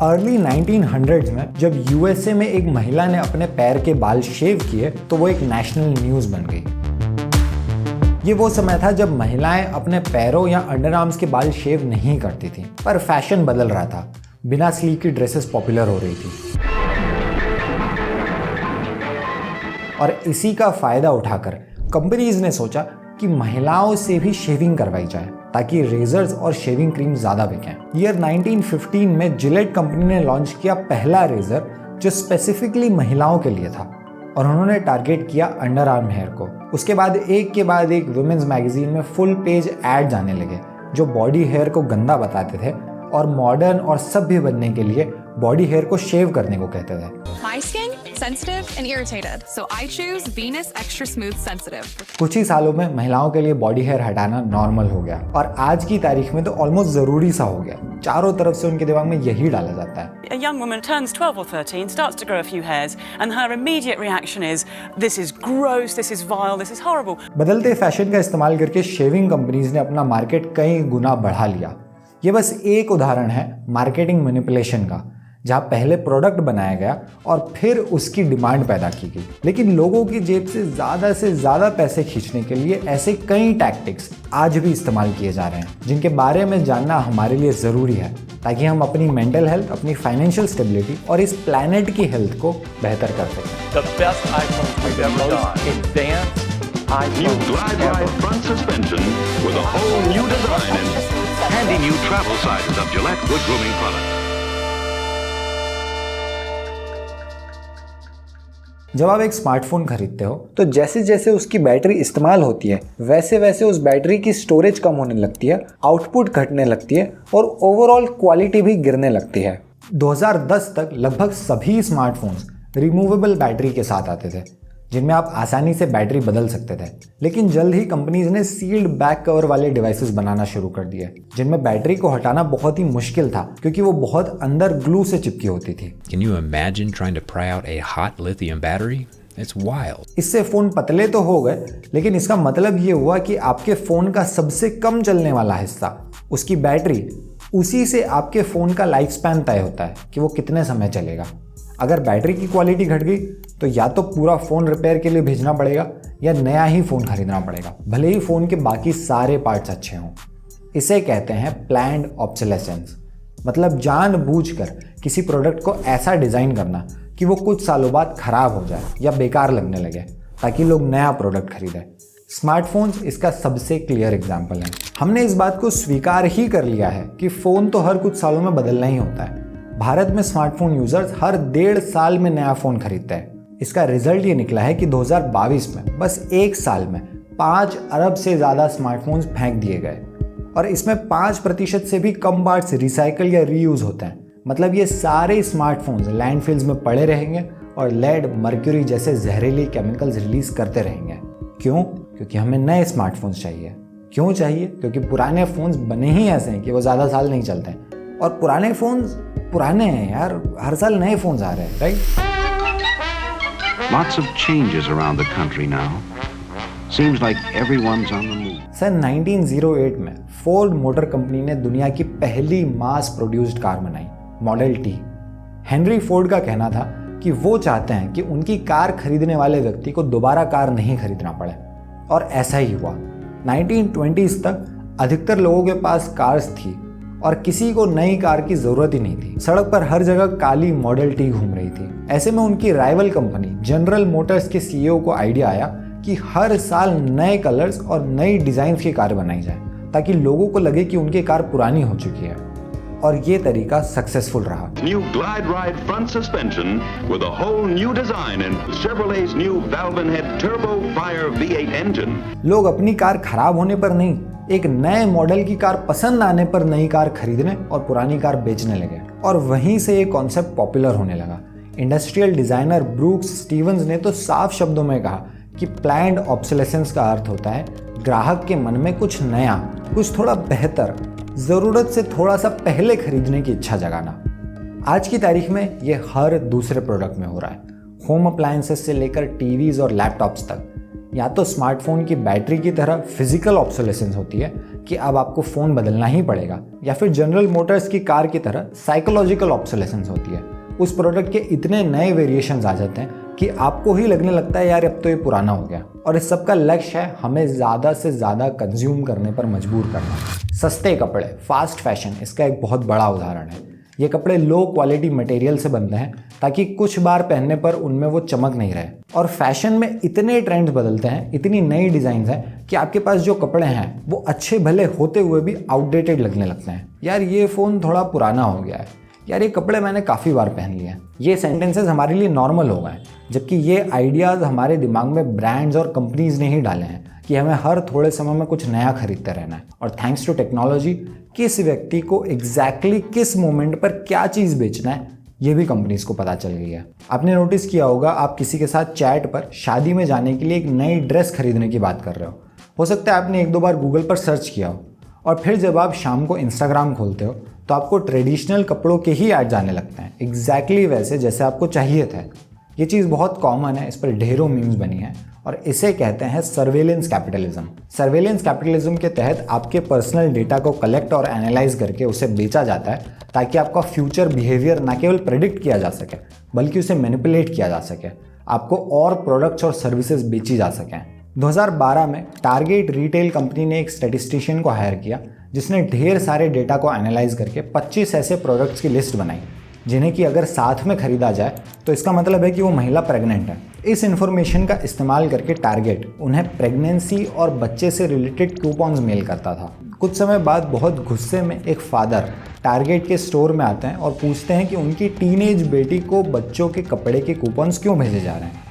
Early 1900s में जब USA में एक महिला ने अपने पैर के बाल शेव किए तो वो एक नेशनल न्यूज़ बन गई। ये वो समय था जब महिलाएं अपने पैरों या अंडर आर्म्स के बाल शेव नहीं करती थी, पर फैशन बदल रहा था। बिना स्लीव की ड्रेसेस पॉपुलर हो रही थी और इसी का फायदा उठाकर कंपनीज ने सोचा कि महिलाओं से भी शेविंग करवाई जाए ताकि रेजर्स और शेविंग क्रीम ज़्यादा बिकें। ईयर 1915 में जिलेट कंपनी ने लॉन्च किया पहला रेजर जो स्पेसिफिकली महिलाओं के लिए था और उन्होंने टारगेट किया अंडर आर्म हेयर को। उसके बाद एक वुमेन्स मैगजीन में फुल पेज एड जाने लगे जो बॉडी हेयर को गंदा बताते थे और मॉडर्न और सभ्य बनने के लिए बॉडी हेयर को शेव करने को कहते थे। My skin, sensitive and irritated, so I choose Venus Extra Smooth Sensitive. कुछ ही सालों में महिलाओं के लिए बॉडी हेयर हटाना नॉर्मल हो गया और आज की तारीख में तो ऑलमोस्ट जरूरी सा हो गया। चारों तरफ से उनके दिमाग में यही डाला जाता है। A young woman turns 12 or 13, starts to grow a few hairs, and her immediate reaction is, this is gross, this is vile, this is horrible. बदलते फैशन का इस्तेमाल करके शेविंग कंपनीज ने अपना मार्केट कई गुना बढ़ा लिया। ये बस एक उदाहरण है मार्केटिंग मैनिपुलेशन का, जहाँ पहले प्रोडक्ट बनाया गया और फिर उसकी डिमांड पैदा की गई। लेकिन लोगों की जेब से ज़्यादा पैसे खींचने के लिए ऐसे कई टैक्टिक्स आज भी इस्तेमाल किए जा रहे हैं जिनके बारे में जानना हमारे लिए ज़रूरी है ताकि हम अपनी मेंटल हेल्थ, अपनी फाइनेंशियल स्टेबिलिटी और इस प्लैनेट की हेल्थ को बेहतर कर सकें। The best iPhones we've ever done. Advanced New Glide Ride front suspension with a whole new design and handy new travel sizes of Gillette Good Grooming products. जब आप एक स्मार्टफोन खरीदते हो तो जैसे जैसे उसकी बैटरी इस्तेमाल होती है वैसे वैसे उस बैटरी की स्टोरेज कम होने लगती है, आउटपुट घटने लगती है और ओवरऑल क्वालिटी भी गिरने लगती है। 2010 तक लगभग सभी स्मार्टफोन्स रिमूवेबल बैटरी के साथ आते थे जिनमें आप आसानी से बैटरी बदल सकते थे। लेकिन जल्द ही कंपनीज ने सील्ड बैक कवर वाले डिवाइसेस बनाना शुरू कर दिए जिनमें बैटरी को हटाना बहुत ही मुश्किल था क्योंकि वो बहुत अंदर ग्लू से चिपकी होती थी। Can you imagine trying to pry out a hot lithium battery? It's wild. इससे फ़ोन पतले तो हो गए लेकिन इसका मतलब ये हुआ कि आपके फ़ोन का सबसे कम चलने वाला हिस्सा, उसकी बैटरी, उसी से आपके फ़ोन का लाइफ स्पैन तय होता है कि वो कितने समय चलेगा। अगर बैटरी की क्वालिटी घट गई तो या तो पूरा फ़ोन रिपेयर के लिए भेजना पड़ेगा या नया ही फ़ोन खरीदना पड़ेगा, भले ही फ़ोन के बाकी सारे पार्ट्स अच्छे हों। इसे कहते हैं प्लैन्ड ऑब्सोलेसेंस, मतलब जानबूझकर किसी प्रोडक्ट को ऐसा डिज़ाइन करना कि वो कुछ सालों बाद ख़राब हो जाए या बेकार लगने लगे ताकि लोग नया प्रोडक्ट खरीदें। स्मार्टफोन्स इसका सबसे क्लियर एग्जाम्पल है। हमने इस बात को स्वीकार ही कर लिया है कि फ़ोन तो हर कुछ सालों में बदलना ही होता है। भारत में स्मार्टफोन यूजर्स हर 1.5 साल में नया फ़ोन खरीदते हैं। इसका रिजल्ट ये निकला है कि 2022 में बस एक साल में 5 अरब से ज़्यादा स्मार्टफोन्स फेंक दिए गए और इसमें 5% से भी कम पार्ट्स रिसाइकल या रीयूज़ होते हैं। मतलब ये सारे स्मार्टफोन्स लैंडफिल्स में पड़े रहेंगे और लेड, मर्क्यूरी जैसे जहरीली केमिकल्स रिलीज करते रहेंगे। क्यों? क्योंकि हमें नए स्मार्टफोन्स चाहिए। क्यों चाहिए? क्योंकि पुराने फ़ोन्स बने ही ऐसे हैं कि वो ज़्यादा साल नहीं चलते हैं और पुराने फ़ोन्स पुराने हैं यार, हर साल नए फ़ोन्स आ रहे हैं, right? Lots of changes around the country now. Seems like everyone's on the move. सन 1908 में फोर्ड मोटर कंपनी ने दुनिया की पहली मास प्रोड्यूस्ड कार बनाई, मॉडल टी। हेनरी फोर्ड का कहना था कि वो चाहते हैं कि उनकी कार खरीदने वाले व्यक्ति को दोबारा कार नहीं खरीदना पड़े और ऐसा ही हुआ। 1920s तक अधिकतर लोगों के पास कार्स थी और किसी को नई कार की ज़रूरत ही नहीं थी। सड़क पर हर जगह काली मॉडल टी घूम रही थी। ऐसे में उनकी राइवल कंपनी जनरल मोटर्स के सीईओ को आइडिया आया कि हर साल नए कलर्स और नई डिज़ाइन की कार बनाई जाए ताकि लोगों को लगे कि उनकी कार पुरानी हो चुकी है और ये तरीका सक्सेसफुल रहा। New Glide Ride front suspension with a whole new design and Chevrolet's new valve and head turbo fire V8 engine. लोग अपनी कार खराब होने पर नहीं, एक नए मॉडल की कार पसंद आने पर नई कार खरीदने और पुरानी कार बेचने लगे और वहीं से ये कॉन्सेप्ट पॉपुलर होने लगा। इंडस्ट्रियल डिजाइनर ब्रूक्स स्टीवंस ने तो साफ शब्दों में कहा कि प्लैन्ड ऑब्सोलेसेंस का अर्थ होता है ग्राहक के मन में कुछ नया, कुछ थोड़ा बेहतर, ज़रूरत से थोड़ा सा पहले खरीदने की इच्छा जगाना। आज की तारीख में ये हर दूसरे प्रोडक्ट में हो रहा है, होम अप्लायंसेस से लेकर टीवीज़ और लैपटॉप्स तक। या तो स्मार्टफोन की बैटरी की तरह फिजिकल ऑब्सोलेसेंस होती है कि अब आपको फ़ोन बदलना ही पड़ेगा, या फिर जनरल मोटर्स की कार की तरह साइकोलॉजिकल ऑब्सोलेसेंस होती है। उस प्रोडक्ट के इतने नए वेरिएशंस आ जाते हैं कि आपको ही लगने लगता है यार अब तो ये पुराना हो गया। और इस सब का लक्ष्य है हमें ज़्यादा से ज़्यादा कंज्यूम करने पर मजबूर करना। सस्ते कपड़े, फास्ट फैशन इसका एक बहुत बड़ा उदाहरण है। ये कपड़े लो क्वालिटी मटेरियल से बनते हैं ताकि कुछ बार पहनने पर उनमें वो चमक नहीं रहे। और फैशन में इतने ट्रेंड्स बदलते हैं, इतनी नई डिज़ाइन हैं कि आपके पास जो कपड़े हैं वो अच्छे भले होते हुए भी आउटडेटेड लगने लगते हैं। यार ये फ़ोन थोड़ा पुराना हो गया है, यार ये कपड़े मैंने काफ़ी बार पहन लिए हैं। ये सेंटेंसेस हमारे लिए नॉर्मल हो गए, जबकि ये आइडियाज़ हमारे दिमाग में ब्रांड्स और कंपनीज ने ही डाले हैं कि हमें हर थोड़े समय में कुछ नया खरीदते रहना है। और थैंक्स टू टेक्नोलॉजी किस व्यक्ति को एग्जैक्टली किस मोमेंट पर क्या चीज़ बेचना है ये भी कंपनीज को पता चल गई है। आपने नोटिस किया होगा, आप किसी के साथ चैट पर शादी में जाने के लिए एक नई ड्रेस खरीदने की बात कर रहे हो सकता है आपने एक दो बार गूगल पर सर्च किया हो, और फिर जब आप शाम को इंस्टाग्राम खोलते हो तो आपको ट्रेडिशनल कपड़ों के ही ऐड्स आने लगते हैं, एग्जैक्टली वैसे जैसे आपको चाहिए थे। ये चीज़ बहुत कॉमन है, इस पर ढेरों मीम्स बनी है और इसे कहते हैं सर्वेलेंस कैपिटलिज्म। सर्वेलेंस कैपिटलिज्म के तहत आपके पर्सनल डेटा को कलेक्ट और एनालाइज करके उसे बेचा जाता है ताकि आपका फ्यूचर बिहेवियर ना केवल प्रेडिक्ट किया जा सके बल्कि उसे मैनिपुलेट किया जा सके, आपको और प्रोडक्ट्स और सर्विसेज बेची जा सकें। 2012 में टारगेट रिटेल कंपनी ने एक स्टैटिस्टिशियन को हायर किया जिसने ढेर सारे डेटा को एनालाइज करके 25 ऐसे प्रोडक्ट्स की लिस्ट बनाई जिन्हें कि अगर साथ में खरीदा जाए तो इसका मतलब है कि वो महिला प्रेग्नेंट है। इस इंफॉर्मेशन का इस्तेमाल करके टारगेट उन्हें प्रेगनेंसी और बच्चे से रिलेटेड कूपन्स मेल करता था। कुछ समय बाद बहुत गुस्से में एक फादर टारगेट के स्टोर में आते हैं और पूछते हैं कि उनकी टीनेज बेटी को बच्चों के कपड़े के कूपन्स क्यों भेजे जा रहे हैं।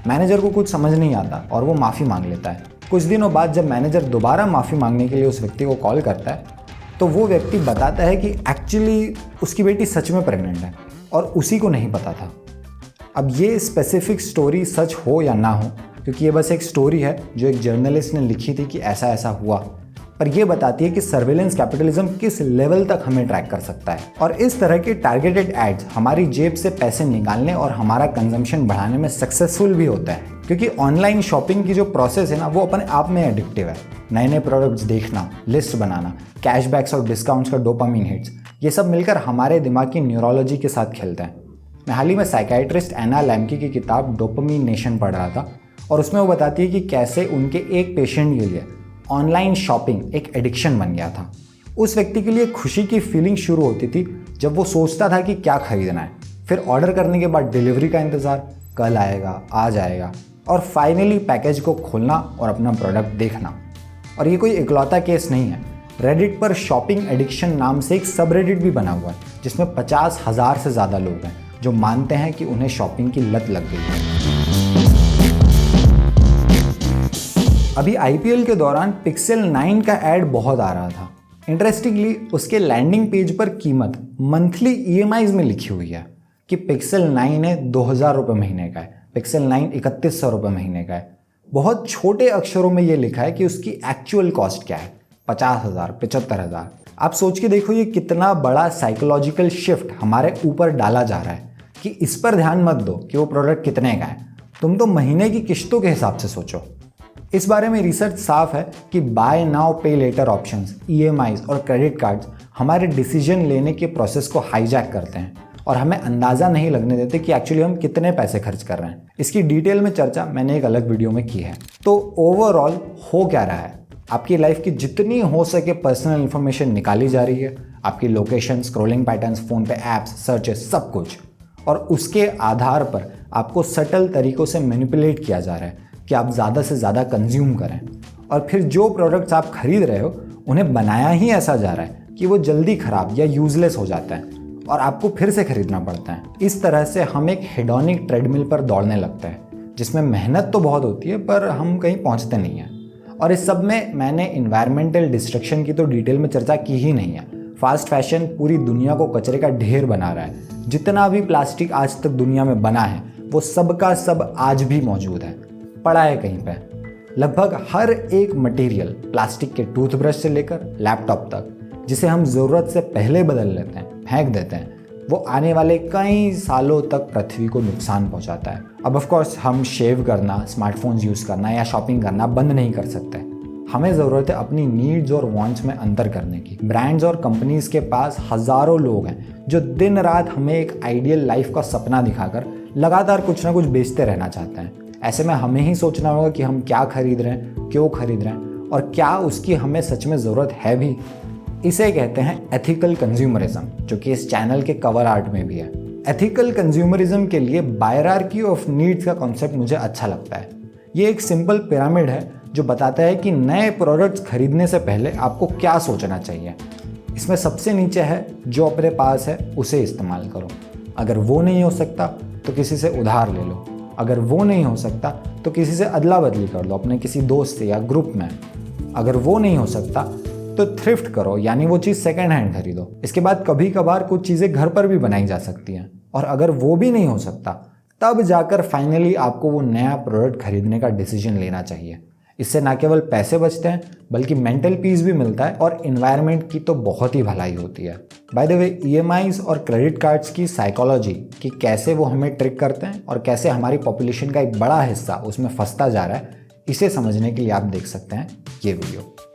मैनेजर को कुछ समझ नहीं आता और वो माफ़ी मांग लेता है। कुछ दिनों बाद जब मैनेजर दोबारा माफ़ी मांगने के लिए उस व्यक्ति को कॉल करता है तो वो व्यक्ति बताता है कि एक्चुअली उसकी बेटी सच में प्रेग्नेंट है और उसी को नहीं पता था। अब ये स्पेसिफिक स्टोरी सच हो या ना हो, क्योंकि ये बस एक स्टोरी है जो एक जर्नलिस्ट ने लिखी थी कि ऐसा ऐसा हुआ, पर यह बताती है कि सर्वेलेंस कैपिटलिज्म किस लेवल तक हमें ट्रैक कर सकता है। और इस तरह के टारगेटेड एड्स हमारी जेब से पैसे निकालने और हमारा कंजम्पशन बढ़ाने में सक्सेसफुल भी होता है, क्योंकि ऑनलाइन शॉपिंग की जो प्रोसेस है ना वो अपने आप में एडिक्टिव है। नए नए प्रोडक्ट्स देखना, लिस्ट बनाना, कैशबैक्स और डिस्काउंट्स का डोपामिन हिट्स, ये सब मिलकर हमारे दिमाग की न्यूरोलॉजी के साथ खेलते हैं। मैं हाल ही में साइकाइट्रिस्ट एना लैम्की की किताब डोपामिनेशन पढ़ रहा था और उसमें वो बताती है कि कैसे उनके एक पेशेंट के लिए ऑनलाइन शॉपिंग एक एडिक्शन बन गया था। उस व्यक्ति के लिए खुशी की फीलिंग शुरू होती थी जब वो सोचता था कि क्या खरीदना है, फिर ऑर्डर करने के बाद डिलीवरी का इंतज़ार, कल आएगा, आ जाएगा, और फाइनली पैकेज को खोलना और अपना प्रोडक्ट देखना। और ये कोई इकलौता केस नहीं है। रेडिट पर शॉपिंग एडिक्शन नाम से एक सब रेडिट भी बना हुआ है जिसमें 50,000 से ज़्यादा लोग हैं जो मानते हैं कि उन्हें शॉपिंग की लत लग गई है। अभी IPL के दौरान पिक्सेल 9 का ऐड बहुत आ रहा था। इंटरेस्टिंगली उसके लैंडिंग पेज पर कीमत मंथली EMIs में लिखी हुई है कि पिक्सेल 9 है 2,000 रुपये महीने का है, पिक्सेल 9 3,100 रुपये महीने का है। बहुत छोटे अक्षरों में ये लिखा है कि उसकी एक्चुअल कॉस्ट क्या है, 50,000, 75,000। आप सोच के देखो ये कितना बड़ा साइकोलॉजिकल शिफ्ट हमारे ऊपर डाला जा रहा है कि इस पर ध्यान मत दो कि वो प्रोडक्ट कितने का है, तुम तो महीने की किश्तों के हिसाब से सोचो। इस बारे में रिसर्च साफ है कि बाय नाउ पे लेटर ऑप्शंस, EMIs और क्रेडिट कार्ड्स हमारे डिसीजन लेने के प्रोसेस को हाईजैक करते हैं और हमें अंदाज़ा नहीं लगने देते कि एक्चुअली हम कितने पैसे खर्च कर रहे हैं। इसकी डिटेल में चर्चा मैंने एक अलग वीडियो में की है। तो ओवरऑल हो क्या रहा है, आपकी लाइफ की जितनी हो सके पर्सनल इन्फॉर्मेशन निकाली जा रही है, आपकी लोकेशन, स्क्रॉलिंग पैटर्न्स, फ़ोन पे ऐप्स, सर्चेस, सब कुछ, और उसके आधार पर आपको सटल तरीक़ों से मैनिपुलेट किया जा रहा है कि आप ज़्यादा से ज़्यादा कंज्यूम करें। और फिर जो प्रोडक्ट्स आप खरीद रहे हो उन्हें बनाया ही ऐसा जा रहा है कि वो जल्दी ख़राब या यूज़लेस हो जाता है और आपको फिर से खरीदना पड़ता है। इस तरह से हम एक हेडोनिक ट्रेडमिल पर दौड़ने लगते हैं जिसमें मेहनत तो बहुत होती है पर हम कहीं पहुंचते नहीं हैं। और इस सब में मैंने इन्वायरमेंटल डिस्ट्रक्शन की तो डिटेल में चर्चा की ही नहीं है। फास्ट फैशन पूरी दुनिया को कचरे का ढेर बना रहा है। जितना भी प्लास्टिक आज तक दुनिया में बना है वो सब का सब आज भी मौजूद है, पड़ा है कहीं पे। लगभग हर एक मटेरियल, प्लास्टिक के टूथब्रश से लेकर लैपटॉप तक, जिसे हम ज़रूरत से पहले बदल लेते हैं, फेंक देते हैं, वो आने वाले कई सालों तक पृथ्वी को नुकसान पहुंचाता है। अब ऑफ कोर्स हम शेव करना, स्मार्टफोन्स यूज़ करना या शॉपिंग करना बंद नहीं कर सकते। हमें ज़रूरत है अपनी नीड्स और वांट्स में अंतर करने की। ब्रांड्स और कंपनीज के पास हज़ारों लोग हैं जो दिन रात हमें एक आइडियल लाइफ का सपना दिखाकर लगातार कुछ ना कुछ बेचते रहना चाहते हैं। ऐसे में हमें ही सोचना होगा कि हम क्या खरीद रहे हैं, क्यों खरीद रहे हैं और क्या उसकी हमें सच में ज़रूरत है भी। इसे कहते हैं एथिकल कंज्यूमरिज्म, जो कि इस चैनल के कवर आर्ट में भी है। एथिकल कंज्यूमरिज्म के लिए हायरार्की ऑफ नीड्स का कॉन्सेप्ट मुझे अच्छा लगता है। ये एक सिंपल पिरामिड है जो बताता है कि नए प्रोडक्ट्स खरीदने से पहले आपको क्या सोचना चाहिए। इसमें सबसे नीचे है जो अपने पास है उसे इस्तेमाल करो। अगर वो नहीं हो सकता तो किसी से उधार ले लो। अगर वो नहीं हो सकता तो किसी से अदला बदली कर लो, अपने किसी दोस्त से या ग्रुप में। अगर वो नहीं हो सकता तो थ्रिफ्ट करो, यानी वो चीज़ सेकेंड हैंड खरीदो। इसके बाद कभी कभार कुछ चीज़ें घर पर भी बनाई जा सकती हैं। और अगर वो भी नहीं हो सकता तब जाकर फाइनली आपको वो नया प्रोडक्ट खरीदने का डिसीजन लेना चाहिए। इससे ना केवल पैसे बचते हैं बल्कि मेंटल पीस भी मिलता है और इन्वायरमेंट की तो बहुत ही भलाई होती है। बाय द वे, EMIs और क्रेडिट कार्ड्स की साइकोलॉजी कि कैसे वो हमें ट्रिक करते हैं और कैसे हमारी पॉपुलेशन का एक बड़ा हिस्सा उसमें फंसता जा रहा है, इसे समझने के लिए आप देख सकते हैं ये वीडियो।